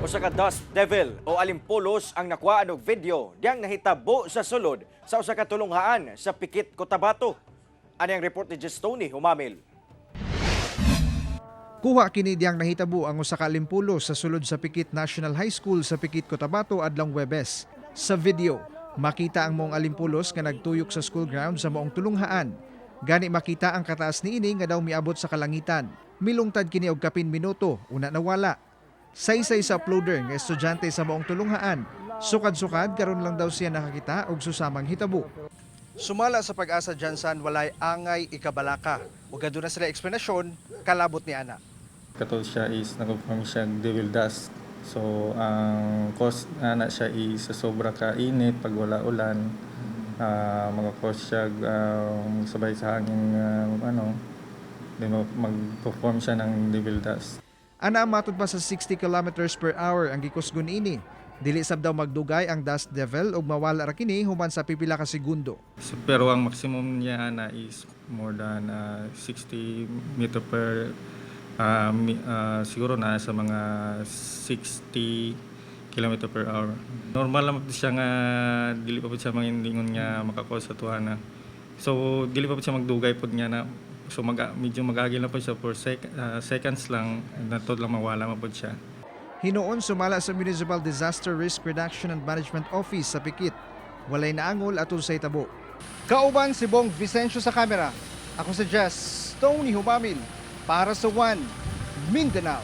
Usa ka dust devil o alimpulos ang nakuha og video diyang nahitabo sa sulod sa usa ka tulunghaan sa Pikit, Cotabato. Ani ang report ni Tony Humamil. Kuha kini diyang nahitabo ang usa ka alimpulos sa sulod sa Pikit National High School sa Pikit, Cotabato adlong Huwebes. Sa video, makita ang moong alimpulos nga nagtuyok sa school ground sa moong tulunghaan. Gani makita ang kataas niini nga daw miabot sa kalangitan. Milungtad kini og kapin minuto, una nawala. Saysay sa uploader nga estudyante sa moong tulunghaan. Sukad-sukad karon lang daw siya nakakita og susamang hitabo. Sumala sa Pag-asa Jansan walay angay ikabalaka. Ug aduna sila eksplanasyon kalabot ni ana. Kato siya is nag-form siya devil dust. So ang cause ana siya is sa sobra ka init pag wala ulan. Mag-cause siya sabay sa hangin mag-perform siya ng devil dust. Ana matod pa sa 60 kilometers per hour ang gikusgon ini. Dili sab daw magdugay ang dust devil ug mawala ra kini human sa pipila ka segundo. So, pero ang maximum niya na is more than 60 meter per siguro na sa mga 60 kilometer per hour. Normal lang siya nga dili pa pud siya mangingon nga makakos sa tuana. So dili pa pud siya magdugay pud niya na so medyo mag-agil na po siya for seconds lang, natod lang mawala mapod siya. Hinuon sumala sa Municipal Disaster Risk Reduction and Management Office sa Pikit. Walay naangol atol sa hitabo. Kauban si Bong Vicencio sa kamera. Ako si Tony Humamil para sa One Mindanao.